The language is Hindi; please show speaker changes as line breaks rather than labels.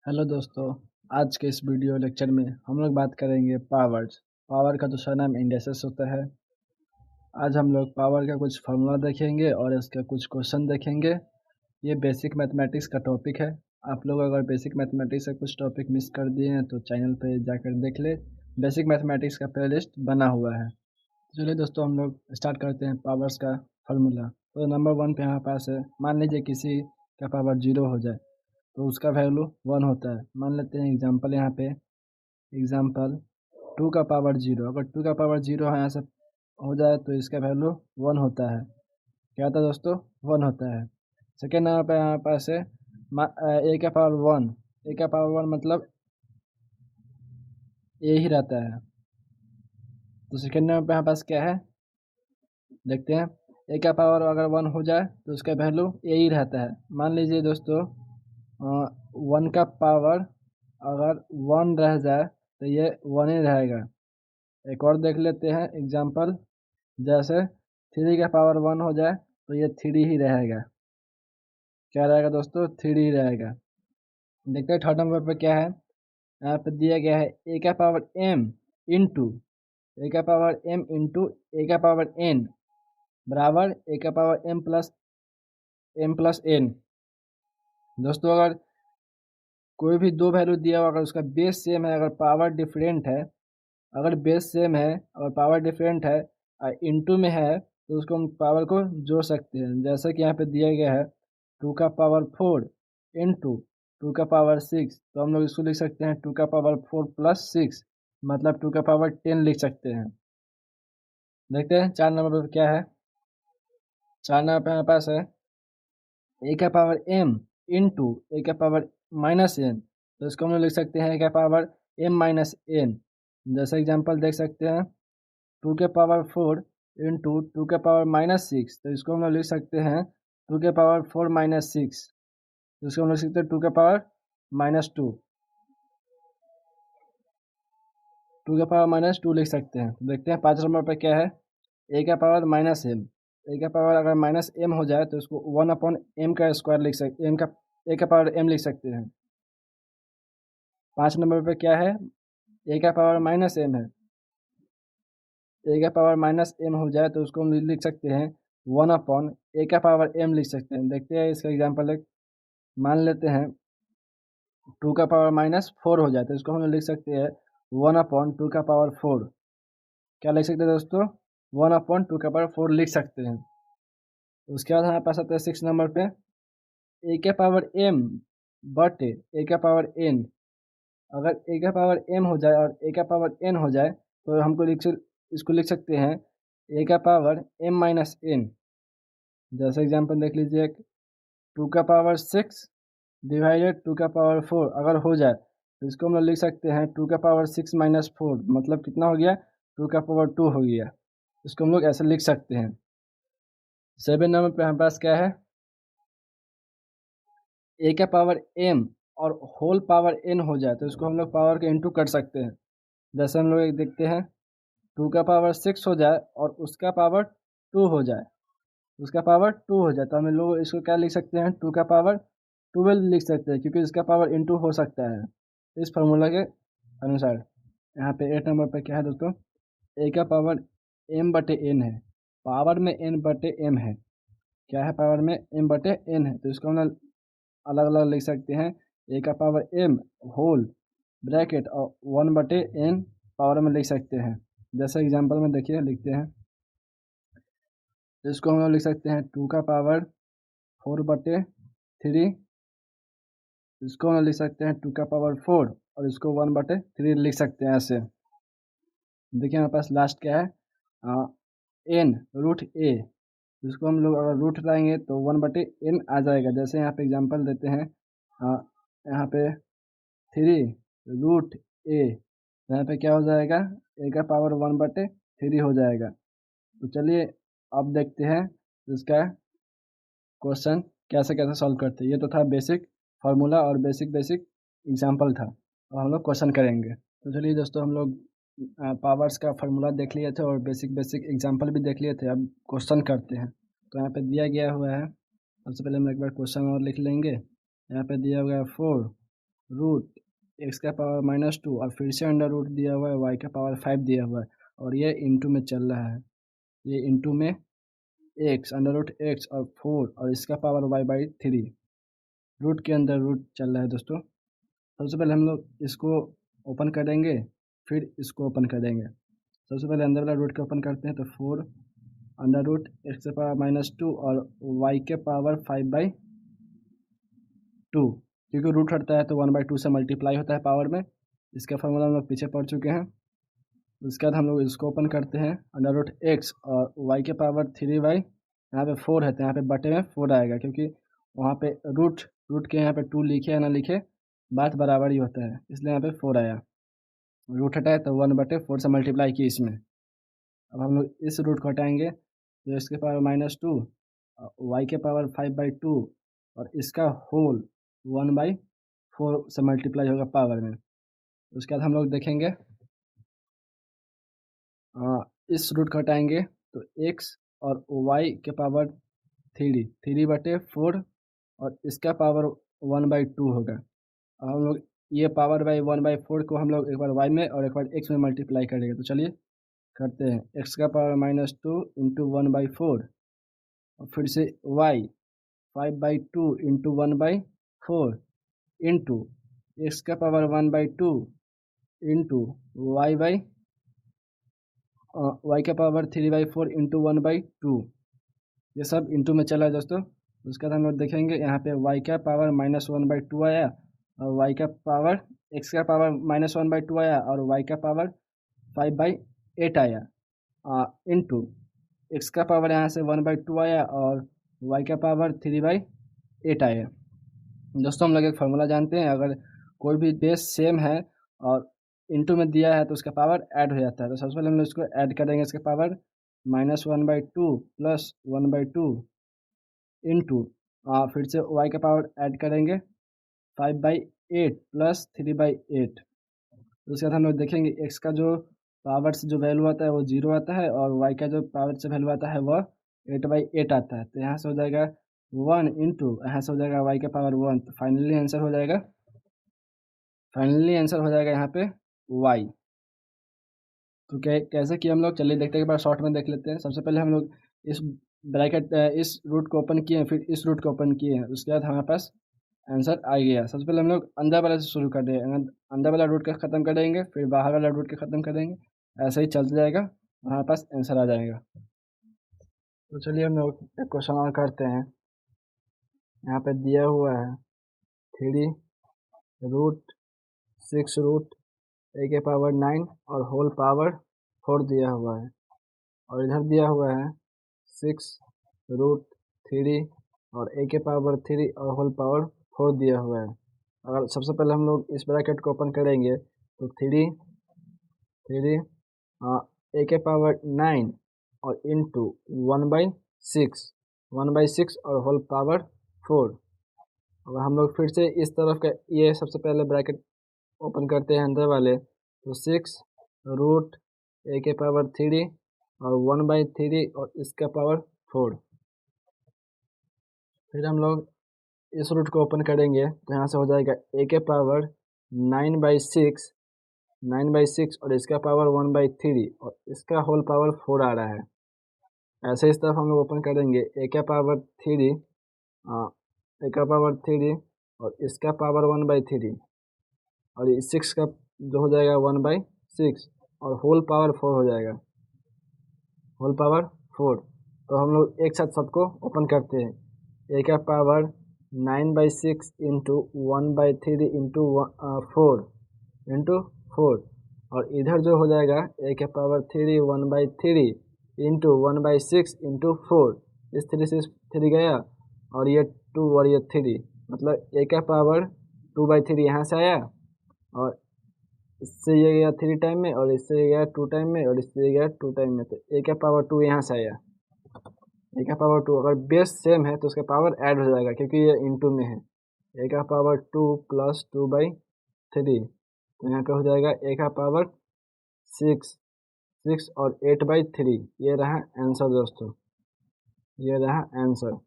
हेलो दोस्तों। आज के इस वीडियो लेक्चर में हम लोग बात करेंगे पावर का दूसरा नाम इंडेक्सेस होता है। आज हम लोग पावर का कुछ फार्मूला देखेंगे और इसका कुछ क्वेश्चन देखेंगे। ये बेसिक मैथमेटिक्स का टॉपिक है। आप लोग अगर बेसिक मैथमेटिक्स का कुछ टॉपिक मिस कर दिए हैं तो चैनल पे जाकर देख ले। बेसिक मैथमेटिक्स का प्लेलिस्ट बना हुआ है। तो चलिए दोस्तों, हम लोग स्टार्ट करते हैं पावर्स का फार्मूला। तो नंबर वन पे हमारे पास है, मान लीजिए किसी का पावर 0 हो जाए तो उसका वैल्यू 1 होता है। मान लेते हैं एग्जांपल, यहाँ पे एग्जांपल 2 का पावर 0। अगर 2 का पावर 0 यहाँ से हो जाए तो इसका वैल्यू 1 होता है। क्या होता है दोस्तों? 1 होता है। सेकेंड नंबर पे हमारे पास है ए का पावर 1। ए का पावर 1 मतलब ए ही रहता है। तो सेकेंड नंबर पे हमारे पास क्या है, देखते हैं। ए का पावर अगर 1 हो जाए तो उसका वैल्यू ए ही रहता है। मान लीजिए दोस्तों, 1 का पावर अगर 1 रह जाए तो ये 1 ही रहेगा। एक और देख लेते हैं एग्जांपल, जैसे 3 का पावर 1 हो जाए तो ये 3 ही रहेगा। क्या रहेगा दोस्तों? 3 ही रहेगा। देखते हैं थर्ड नंबर पर क्या है। यहाँ पे दिया गया है ए का पावर m इंटू ए का पावर m इंटू ए का पावर n बराबर ए का पावर m प्लस n। दोस्तों, अगर कोई भी दो वैल्यू दिया हुआ, अगर उसका बेस सेम है, अगर पावर डिफरेंट है, अगर बेस सेम है और पावर डिफरेंट है और इंटू में है तो उसको हम पावर को जोड़ सकते हैं। जैसे कि यहाँ पे दिया गया है 2 का पावर 4 इंटू 2 का पावर 6, तो हम लोग इसको लिख सकते हैं 2 का पावर 4 प्लस 6, मतलब 2 का पावर 10 लिख सकते हैं। देखते हैं 4 नंबर पर क्या है। 4 नंबर पे हमारे पास है ए का पावर m इंटू ए का पावर माइनस एन, तो इसको हम लोग लिख सकते हैं ए का पावर m माइनस एन। जैसे एग्जांपल देख सकते हैं, 2 के पावर 4 इंटू 2 के पावर माइनस 6, तो इसको हम लोग लिख सकते हैं 2 के पावर 4 माइनस 6, तो इसको हम लोग लिख सकते हैं 2 के पावर माइनस 2, 2 के पावर माइनस 2 लिख सकते हैं। तो देखते हैं 5 नंबर पर क्या है। ए का पावर माइनस एम। ए का पावर अगर माइनस एम हो जाए तो इसको 1/m का स्क्वायर लिख सकते, एम का ए का पावर m लिख सकते हैं। 5 नंबर पर क्या है, ए का पावर माइनस एम है। ए का पावर माइनस एम हो जाए तो उसको हम लिख सकते हैं 1/a का पावर m लिख सकते हैं। देखते हैं इसका एग्जांपल एक, मान लेते हैं 2 का पावर माइनस 4 हो जाए तो इसको हम लिख सकते हैं 1/2 का पावर 4। क्या लिख सकते हैं दोस्तों? 1/2 का पावर 4 लिख सकते हैं। उसके बाद हमारे पास आता है 6 नंबर पे ए का पावर m बटे ए का पावर n। अगर ए का पावर m हो जाए और ए का पावर n हो जाए तो हमको इसको लिख सकते हैं ए का पावर m माइनस n। जैसे एग्जांपल देख लीजिए, 2 का पावर 6 डिवाइडेड 2 का पावर 4 अगर हो जाए तो इसको हम लोग लिख सकते हैं 2 का पावर 6 माइनस 4, मतलब कितना हो गया? 2 का पावर 2 हो गया। इसको हम लोग ऐसे लिख सकते हैं। 7 नंबर पे हमारे पास क्या है, ए का पावर m और होल पावर n हो जाए तो इसको हम लोग पावर के इंटू कर सकते हैं। जैसे हम लोग एक देखते हैं, 2 का पावर 6 हो जाए और उसका पावर 2 हो जाए, उसका पावर 2 हो जाए तो हम लोग इसको क्या लिख सकते हैं? 2 का पावर 12 लिख सकते हैं, क्योंकि इसका पावर इंटू हो सकता है इस फार्मूला के अनुसार। यहाँ पे 8 नंबर पे क्या है दोस्तों, ए का पावर m बटे n है, पावर में n बटे m है। क्या है? पावर में m बटे n है, तो इसको हम अलग अलग लिख सकते हैं। ए का पावर m होल ब्रैकेट और 1/n पावर में लिख सकते हैं। जैसे एग्जांपल में देखिए लिखते हैं, तो इसको हम लोग लिख सकते हैं 2 का पावर 4/3, इसको हम लोग लिख सकते हैं 2 का पावर 4 और इसको 1/3 लिख सकते हैं ऐसे। देखिए हमारे पास लास्ट क्या है, n रूट a, इसको हम लोग अगर रूट लाएंगे तो 1/n आ जाएगा। जैसे यहाँ पे एग्जांपल देते हैं, यहाँ पे 3 रूट a, यहाँ पे क्या हो जाएगा? a का पावर 1/3 हो जाएगा। तो चलिए अब देखते हैं इसका क्वेश्चन कैसे कैसे सॉल्व करते हैं। ये तो था बेसिक फार्मूला और बेसिक बेसिक एग्जांपल था, और हम लोग क्वेश्चन करेंगे। तो चलिए दोस्तों, हम लोग पावर्स का फार्मूला देख लिए थे और बेसिक बेसिक एग्जांपल भी देख लिए थे। अब क्वेश्चन करते हैं। तो यहाँ पे दिया गया हुआ है, सबसे पहले हम एक बार क्वेश्चन और लिख लेंगे। यहाँ पे दिया हुआ है 4 रूट एक्स का पावर -2 और फिर से अंडर रूट दिया हुआ है, वाई का पावर 5 दिया हुआ है और ये इंटू में चल रहा है। ये इंटू में एक्स अंडर रूट एक्स और 4 और इसका पावर y/3 रूट के अंदर रूट चल रहा है दोस्तों। सबसे पहले हम लोग इसको ओपन करेंगे, फिर इसको ओपन करेंगे। सबसे पहले अंदर वाला रूट को ओपन करते हैं तो 4 अंडर रूट एक्स का पावर -2 और y के पावर 5/2, क्योंकि रूट हटता है तो 1/2 से मल्टीप्लाई होता है पावर में। इसका फॉर्मूला हम लोग पीछे पढ़ चुके हैं। उसके बाद हम लोग इसको ओपन करते हैं, अंडर रूट एक्स और y के पावर 3y, यहाँ पे 4 है तो यहाँ पे बटे में 4 आएगा, क्योंकि वहाँ पे रूट के यहाँ पे 2 लिखे या ना लिखे बात बराबर ही होता है, इसलिए यहाँ पे 4 आया। रूट हटाए तो 1/4 से मल्टीप्लाई की इसमें। अब हम लोग इस रूट को हटाएंगे तो इसके पावर -2, y के पावर 5/2 और इसका होल 1/4 से मल्टीप्लाई होगा पावर में। उसके बाद हम लोग देखेंगे इस रूट को हटाएंगे तो x और y के पावर 3/4 और इसका पावर 1/2 होगा। अब हम लोग ये पावर बाई 1/4 को हम लोग एक बार y में और एक बार x में मल्टीप्लाई करेंगे। तो चलिए करते हैं। x का पावर -2 इंटू 1/4 और फिर से y 5/2 इंटू 1/4 इंटू एक्स का पावर 1/2 इंटू y का पावर 3/4 इंटू 1/2, ये सब इंटू में चला है दोस्तों। उसके बाद हम लोग देखेंगे यहाँ पे y का पावर -1/2 आया और y का पावर x का पावर -1/2 आया और y का पावर 5/8 आया इंटू एक्स का पावर यहाँ से 1/2 आया और y का पावर 3/8 आया। दोस्तों हम लोग एक फार्मूला जानते हैं, अगर कोई भी बेस सेम है और इंटू में दिया है तो उसका पावर ऐड हो जाता है। तो सबसे पहले हम लोग इसको ऐड करेंगे, इसका पावर -1/2 प्लस 1/2 इंटू फिर से y का पावर ऐड करेंगे 5/8 प्लस 3/8। उसके बाद हम लोग देखेंगे x का जो पावर से जो वैल्यू आता है वो 0 आता है और y का जो पावर से वैल्यू आता है वह 8/8 आता है। तो यहाँ से हो जाएगा 1 इंटू यहाँ से हो जाएगा y का पावर 1। तो फाइनली आंसर हो जाएगा यहाँ पे y। तो कैसे कि हम लोग चलिए देखते हैं, एक बार शॉर्ट में देख लेते हैं। सबसे पहले हम लोग इस ब्रैकेट इस रूट को ओपन किए, फिर इस रूट को ओपन किए हैं। उसके बाद हमारे पास आंसर आ गया। सबसे पहले हम लोग अंदर वाला से शुरू कर रहे हैं, अंदर वाला रूट का ख़त्म करेंगे, फिर बाहर वाला रूट का ख़त्म करेंगे, ऐसे ही चलते जाएगा, हमारे पास आंसर आ जाएगा। तो चलिए हम लोग एक क्वेश्चन और करते हैं। यहाँ पे दिया हुआ है 3√6 a के पावर 9 और होल पावर 4 दिया हुआ है, और इधर दिया हुआ है 6√3 और a के पावर 3 और होल पावर 4 दिया हुआ है। अगर सबसे पहले हम लोग इस ब्रैकेट को ओपन करेंगे तो 3 a के पावर 9 और इंटू 1/6 और होल पावर 4। अगर हम लोग फिर से इस तरफ का ये सबसे पहले ब्रैकेट ओपन करते हैं अंदर वाले, तो 6√a के पावर 3 और 1/3 और इसका पावर 4। फिर हम लोग इस रूट को ओपन करेंगे तो यहाँ से हो जाएगा a के पावर 9/6 और इसका पावर 1/3 और इसका होल पावर 4 आ रहा है। ऐसे इस तरफ हम लोग ओपन करेंगे a का पावर 3 और इसका पावर 1/3 और इस 6 का जो हो जाएगा 1/6 और होल पावर 4 हो जाएगा, होल पावर 4। तो हम लोग एक साथ सबको ओपन करते हैं। a का पावर 9/6 इंटू 1/3 इंटू 4 और इधर जो हो जाएगा a का पावर 3 1/3 इंटू 1/6 इंटू 4, इस 3 से 3 गया और ये 2 और ये 3, मतलब a का पावर 2/3 यहाँ से आया और इससे ये गया 3 टाइम में और इससे गया 2 टाइम में और इससे गया 2 टाइम में, तो a का पावर 2 यहाँ से आया। a का पावर 2 अगर बेस सेम है तो उसका पावर ऐड हो जाएगा, क्योंकि ये इंटू में है। a का पावर 2 प्लस 2/3, तो यहाँ पे हो जाएगा a का पावर 6 और 8/3। ये रहा आंसर दोस्तों, ये रहा आंसर।